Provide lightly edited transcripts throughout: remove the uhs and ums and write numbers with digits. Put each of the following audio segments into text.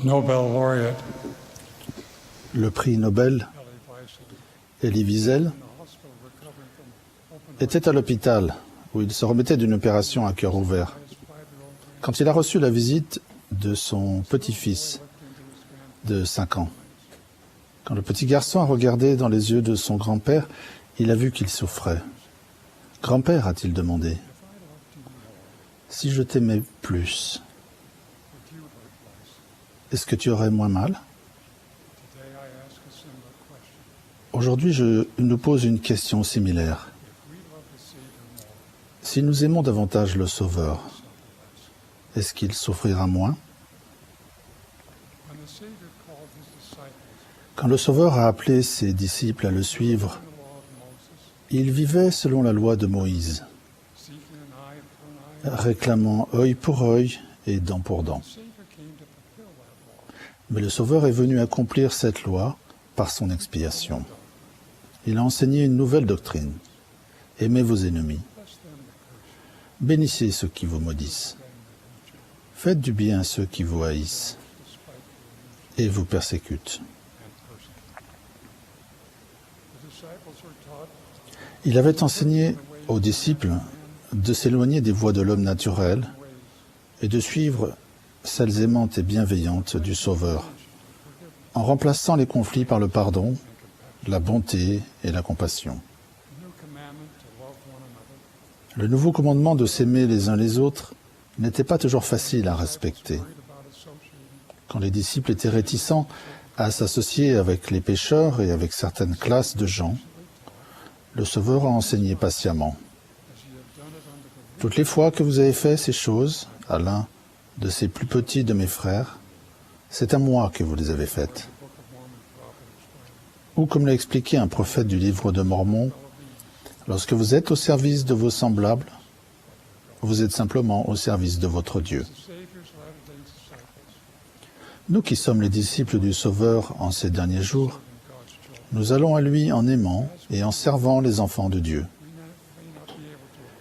Nobel laureate Le prix Nobel, Elie Wiesel, était à l'hôpital où il se remettait d'une opération à cœur ouvert. Quand il a reçu la visite de son petit-fils de 5 ans, quand le petit garçon a regardé dans les yeux de son grand-père, il a vu qu'il souffrait. « Grand-père » a-t-il demandé, « si je t'aimais plus, est-ce que tu aurais moins mal ?» Aujourd'hui, je nous pose une question similaire. Si nous aimons davantage le Sauveur, est-ce qu'il souffrira moins? Quand le Sauveur a appelé ses disciples à le suivre, il vivait selon la loi de Moïse, réclamant œil pour œil et dent pour dent. Mais le Sauveur est venu accomplir cette loi par son expiation. Il a enseigné une nouvelle doctrine. Aimez vos ennemis. Bénissez ceux qui vous maudissent. Faites du bien à ceux qui vous haïssent et vous persécutent. Il avait enseigné aux disciples de s'éloigner des voies de l'homme naturel et de suivre celles aimantes et bienveillantes du Sauveur, en remplaçant les conflits par le pardon, la bonté et la compassion. Le nouveau commandement de s'aimer les uns les autres n'était pas toujours facile à respecter. Quand les disciples étaient réticents à s'associer avec les pécheurs et avec certaines classes de gens, le Sauveur a enseigné patiemment. Toutes les fois que vous avez fait ces choses à l'un de ces plus petits de mes frères, c'est à moi que vous les avez faites. Ou comme l'a expliqué un prophète du livre de Mormon, lorsque vous êtes au service de vos semblables, vous êtes simplement au service de votre Dieu. Nous qui sommes les disciples du Sauveur en ces derniers jours, nous allons à lui en aimant et en servant les enfants de Dieu.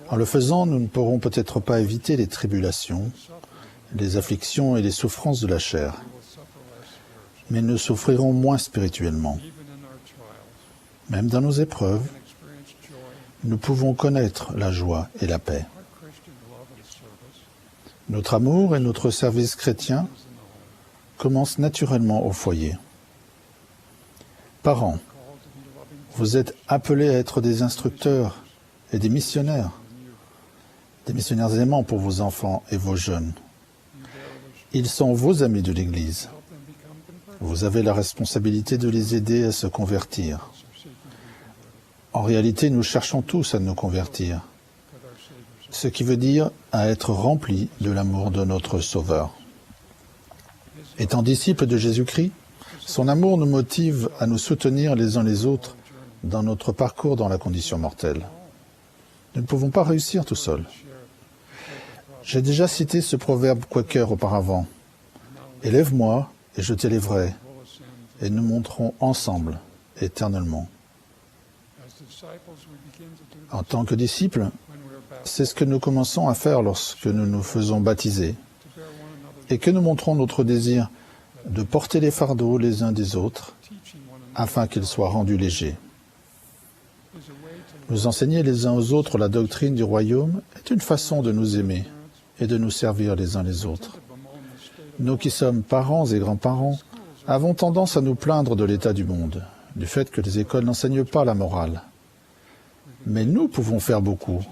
En le faisant, nous ne pourrons peut-être pas éviter les tribulations, les afflictions et les souffrances de la chair, mais nous souffrirons moins spirituellement. Même dans nos épreuves, nous pouvons connaître la joie et la paix. Notre amour et notre service chrétien commencent naturellement au foyer. Parents, vous êtes appelés à être des instructeurs et des missionnaires aimants pour vos enfants et vos jeunes. Ils sont vos amis de l'Église. Vous avez la responsabilité de les aider à se convertir. En réalité, nous cherchons tous à nous convertir, ce qui veut dire à être remplis de l'amour de notre Sauveur. Étant disciples de Jésus-Christ, son amour nous motive à nous soutenir les uns les autres dans notre parcours dans la condition mortelle. Nous ne pouvons pas réussir tout seuls. J'ai déjà cité ce proverbe quaker auparavant. « Élève-moi et je t'élèverai, et nous monterons ensemble éternellement. » En tant que disciples, c'est ce que nous commençons à faire lorsque nous nous faisons baptiser et que nous montrons notre désir de porter les fardeaux les uns des autres afin qu'ils soient rendus légers. Nous enseigner les uns aux autres la doctrine du royaume est une façon de nous aimer et de nous servir les uns les autres. Nous qui sommes parents et grands-parents avons tendance à nous plaindre de l'état du monde, du fait que les écoles n'enseignent pas la morale. Mais nous pouvons faire beaucoup.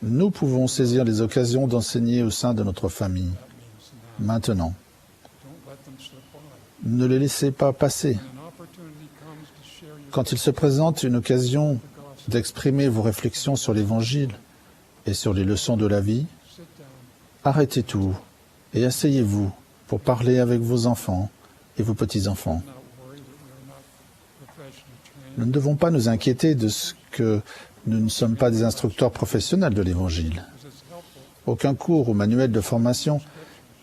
Nous pouvons saisir les occasions d'enseigner au sein de notre famille. Maintenant, ne les laissez pas passer. Quand il se présente une occasion d'exprimer vos réflexions sur l'Évangile et sur les leçons de la vie, arrêtez tout et asseyez-vous pour parler avec vos enfants et vos petits-enfants. Nous ne devons pas nous inquiéter de ce que nous ne sommes pas des instructeurs professionnels de l'Évangile. Aucun cours ou manuel de formation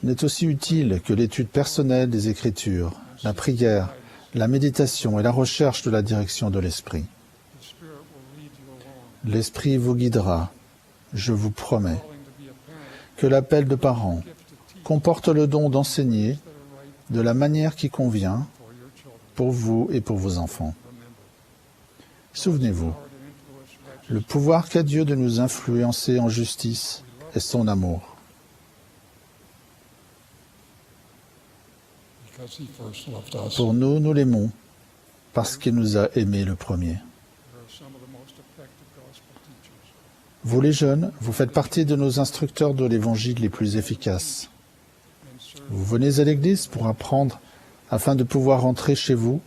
n'est aussi utile que l'étude personnelle des Écritures, la prière, la méditation et la recherche de la direction de l'Esprit. L'Esprit vous guidera, je vous promets, que l'appel de parents comporte le don d'enseigner de la manière qui convient pour vous et pour vos enfants. Souvenez-vous, le pouvoir qu'a Dieu de nous influencer en justice est son amour. Pour nous, nous l'aimons parce qu'il nous a aimés le premier. Vous les jeunes, vous faites partie de nos instructeurs de l'Évangile les plus efficaces. Vous venez à l'Église pour apprendre afin de pouvoir rentrer chez vous,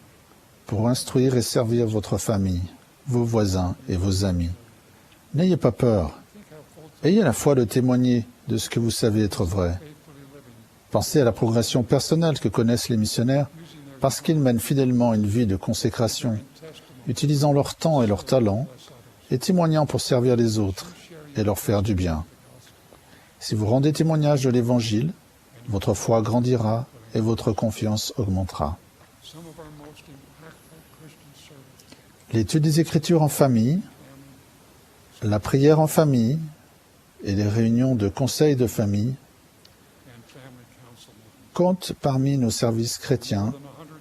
pour instruire et servir votre famille, vos voisins et vos amis. N'ayez pas peur. Ayez la foi de témoigner de ce que vous savez être vrai. Pensez à la progression personnelle que connaissent les missionnaires parce qu'ils mènent fidèlement une vie de consécration, utilisant leur temps et leur talent et témoignant pour servir les autres et leur faire du bien. Si vous rendez témoignage de l'Évangile, votre foi grandira et votre confiance augmentera. L'étude des Écritures en famille, la prière en famille et les réunions de conseil de famille comptent parmi nos services chrétiens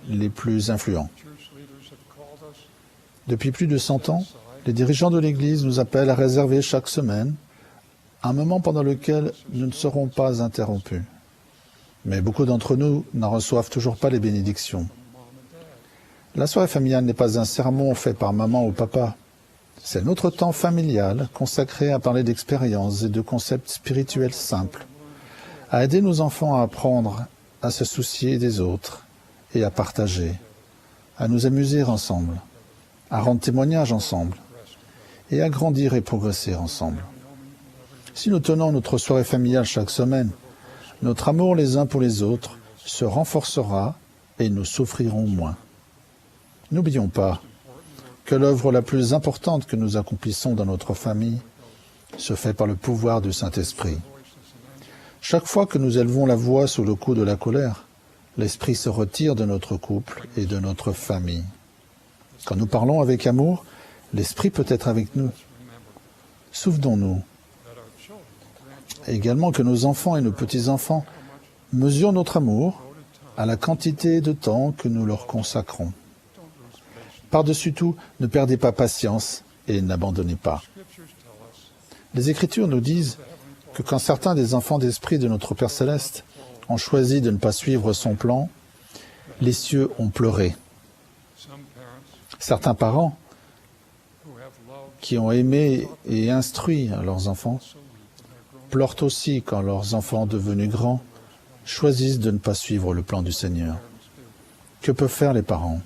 les plus influents. Depuis plus de 100 ans, les dirigeants de l'Église nous appellent à réserver chaque semaine un moment pendant lequel nous ne serons pas interrompus. Mais beaucoup d'entre nous n'en reçoivent toujours pas les bénédictions. La soirée familiale n'est pas un sermon fait par maman ou papa. C'est notre temps familial consacré à parler d'expériences et de concepts spirituels simples, à aider nos enfants à apprendre à se soucier des autres et à partager, à nous amuser ensemble, à rendre témoignage ensemble et à grandir et progresser ensemble. Si nous tenons notre soirée familiale chaque semaine, notre amour les uns pour les autres se renforcera et nous souffrirons moins. N'oublions pas que l'œuvre la plus importante que nous accomplissons dans notre famille se fait par le pouvoir du Saint-Esprit. Chaque fois que nous élevons la voix sous le coup de la colère, l'Esprit se retire de notre couple et de notre famille. Quand nous parlons avec amour, l'Esprit peut être avec nous. Souvenons-nous également que nos enfants et nos petits-enfants mesurent notre amour à la quantité de temps que nous leur consacrons. Par-dessus tout, ne perdez pas patience et n'abandonnez pas. Les Écritures nous disent que quand certains des enfants d'esprit de notre Père Céleste ont choisi de ne pas suivre son plan, les cieux ont pleuré. Certains parents qui ont aimé et instruit leurs enfants pleurent aussi quand leurs enfants devenus grands choisissent de ne pas suivre le plan du Seigneur. Que peuvent faire les parents ?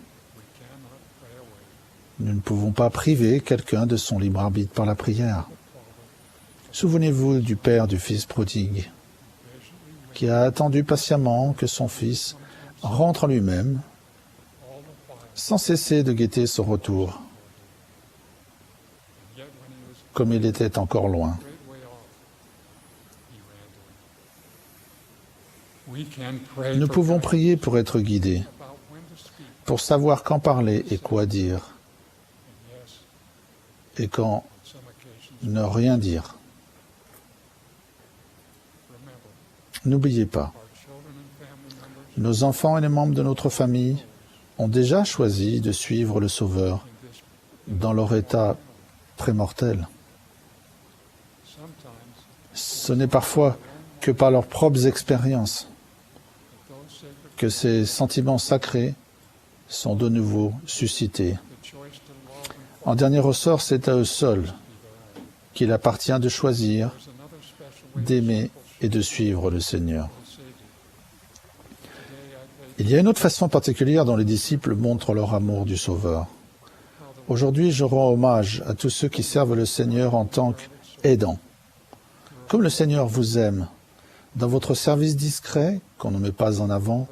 Nous ne pouvons pas priver quelqu'un de son libre arbitre par la prière. Souvenez-vous du père du fils prodigue, qui a attendu patiemment que son fils rentre en lui-même, sans cesser de guetter son retour, comme il était encore loin. Nous pouvons prier pour être guidés, pour savoir quand parler et quoi dire, et quand ne rien dire. N'oubliez pas, nos enfants et les membres de notre famille ont déjà choisi de suivre le Sauveur dans leur état prémortel. Ce n'est parfois que par leurs propres expériences que ces sentiments sacrés sont de nouveau suscités. En dernier ressort, c'est à eux seuls qu'il appartient de choisir, d'aimer et de suivre le Seigneur. Il y a une autre façon particulière dont les disciples montrent leur amour du Sauveur. Aujourd'hui, je rends hommage à tous ceux qui servent le Seigneur en tant qu'aidants. Comme le Seigneur vous aime, dans votre service discret, qu'on ne met pas en avant,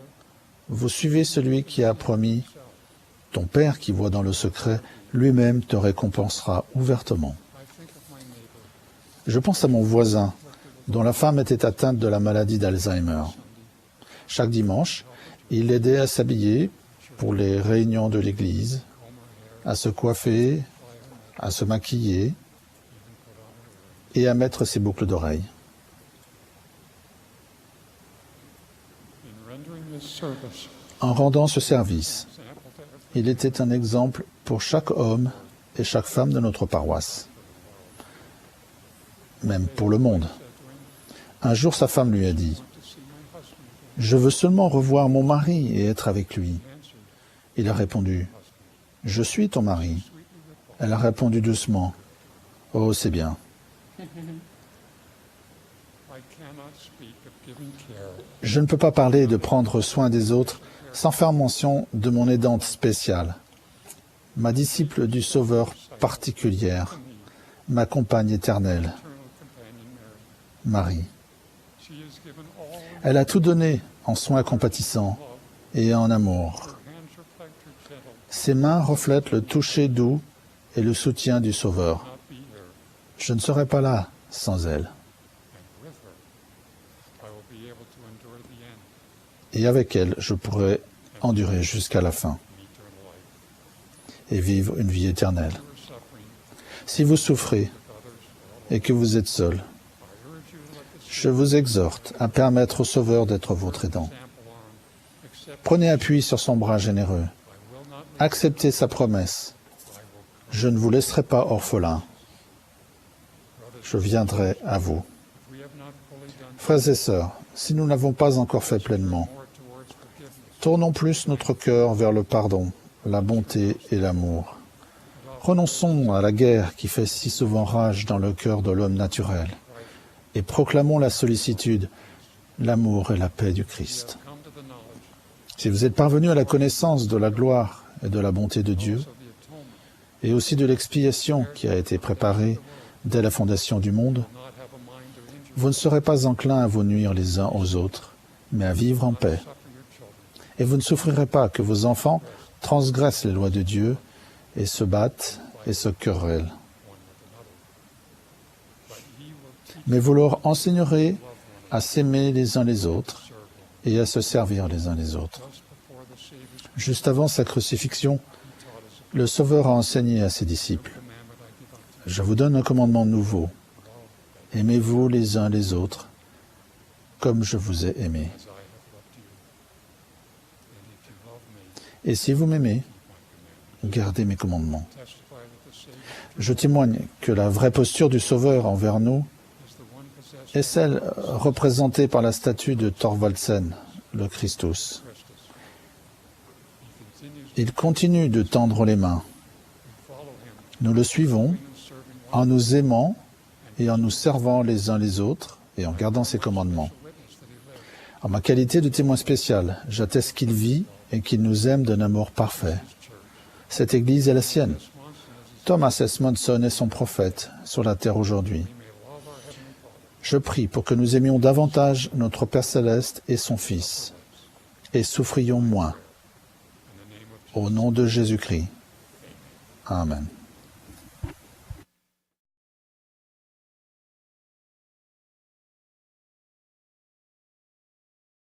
vous suivez celui qui a promis « Ton Père qui voit dans le secret, lui-même te récompensera ouvertement. » Je pense à mon voisin, dont la femme était atteinte de la maladie d'Alzheimer. Chaque dimanche, il l'aidait à s'habiller pour les réunions de l'église, à se coiffer, à se maquiller et à mettre ses boucles d'oreilles. En rendant ce service, il était un exemple pour chaque homme et chaque femme de notre paroisse, même pour le monde. Un jour, sa femme lui a dit, « Je veux seulement revoir mon mari et être avec lui. » Il a répondu, « Je suis ton mari. » Elle a répondu doucement, « Oh, c'est bien. » Je ne peux pas parler de prendre soin des autres sans faire mention de mon aidante spéciale, ma disciple du Sauveur particulière, ma compagne éternelle, Marie. Elle a tout donné en soins compatissants et en amour. Ses mains reflètent le toucher doux et le soutien du Sauveur. Je ne serais pas là sans elle. Et avec elle, je pourrais endurer jusqu'à la fin et vivre une vie éternelle. Si vous souffrez et que vous êtes seul, je vous exhorte à permettre au Sauveur d'être votre aidant. Prenez appui sur son bras généreux. Acceptez sa promesse. Je ne vous laisserai pas orphelin. Je viendrai à vous. Frères et sœurs, si nous n'avons pas encore fait pleinement, tournons plus notre cœur vers le pardon, la bonté et l'amour. Renonçons à la guerre qui fait si souvent rage dans le cœur de l'homme naturel et proclamons la sollicitude, l'amour et la paix du Christ. Si vous êtes parvenus à la connaissance de la gloire et de la bonté de Dieu, et aussi de l'expiation qui a été préparée dès la fondation du monde, vous ne serez pas enclins à vous nuire les uns aux autres, mais à vivre en paix. Et vous ne souffrirez pas que vos enfants transgressent les lois de Dieu et se battent et se querellent. Mais vous leur enseignerez à s'aimer les uns les autres et à se servir les uns les autres. Juste avant sa crucifixion, le Sauveur a enseigné à ses disciples, « Je vous donne un commandement nouveau. Aimez-vous les uns les autres comme je vous ai aimé. Et si vous m'aimez, gardez mes commandements. » Je témoigne que la vraie posture du Sauveur envers nous est celle représentée par la statue de Thorvaldsen, le Christus. Il continue de tendre les mains. Nous le suivons en nous aimant et en nous servant les uns les autres et en gardant ses commandements. En ma qualité de témoin spécial, j'atteste qu'il vit et qu'il nous aime d'un amour parfait. Cette Église est la sienne. Thomas S. Monson est son prophète sur la terre aujourd'hui. Je prie pour que nous aimions davantage notre Père Céleste et son Fils, et souffrions moins. Au nom de Jésus-Christ. Amen.